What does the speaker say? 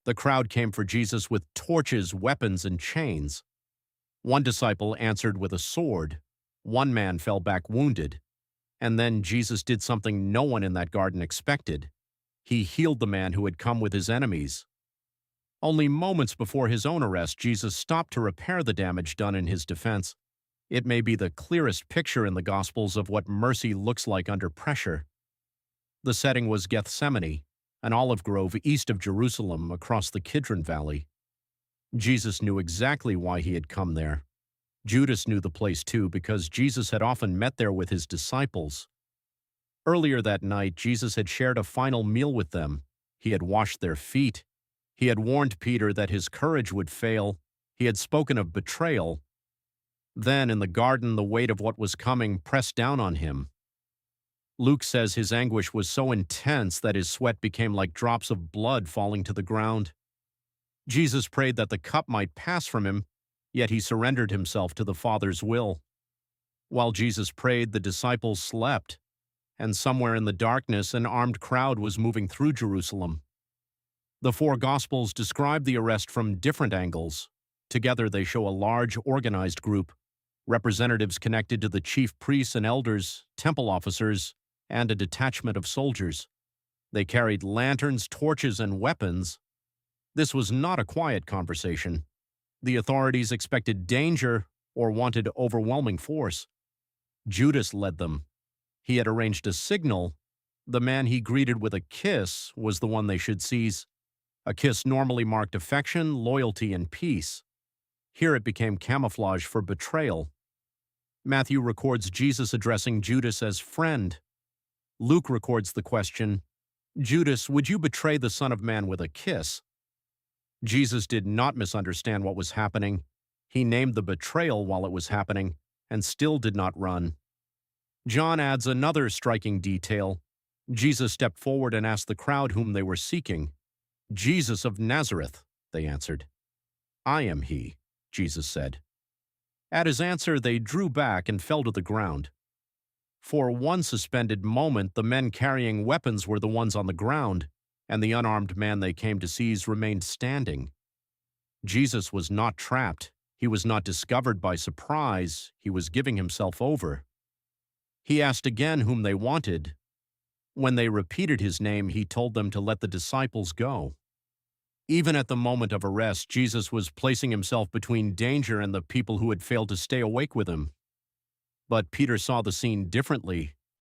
The crowd came for Jesus with torches, weapons, and chains. One disciple answered with a sword. One man fell back wounded. And then Jesus did something no one in that garden expected. He healed the man who had come with his enemies. Only moments before his own arrest, Jesus stopped to repair the damage done in his defense. It may be the clearest picture in the Gospels of what mercy looks like under pressure. The setting was Gethsemane, an olive grove east of Jerusalem across the Kidron Valley. Jesus knew exactly why he had come there. Judas knew the place too because Jesus had often met there with his disciples. Earlier that night, Jesus had shared a final meal with them. He had washed their feet. He had warned Peter that his courage would fail. He had spoken of betrayal. Then, in the garden, the weight of what was coming pressed down on him. Luke says his anguish was so intense that his sweat became like drops of blood falling to the ground. Jesus prayed that the cup might pass from him, yet he surrendered himself to the Father's will. While Jesus prayed, the disciples slept, and somewhere in the darkness, an armed crowd was moving through Jerusalem. The four Gospels describe the arrest from different angles. Together, they show a large, organized group, representatives connected to the chief priests and elders, temple officers, and a detachment of soldiers. They carried lanterns, torches, and weapons. This was not a quiet conversation. The authorities expected danger or wanted overwhelming force. Judas led them. He had arranged a signal. The man he greeted with a kiss was the one they should seize. A kiss normally marked affection, loyalty, and peace. Here it became camouflage for betrayal. Matthew records Jesus addressing Judas as friend. Luke records the question, "Judas, would you betray the Son of Man with a kiss?" Jesus did not misunderstand what was happening. He named the betrayal while it was happening, and still did not run. John adds another striking detail. Jesus stepped forward and asked the crowd whom they were seeking. "Jesus of Nazareth," they answered. "I am he," Jesus said. At his answer, they drew back and fell to the ground. For one suspended moment, the men carrying weapons were the ones on the ground, and the unarmed man they came to seize remained standing. Jesus was not trapped. He was not discovered by surprise. He was giving himself over. He asked again whom they wanted. When they repeated his name, he told them to let the disciples go. Even at the moment of arrest, Jesus was placing himself between danger and the people who had failed to stay awake with him. But Peter saw the scene differently.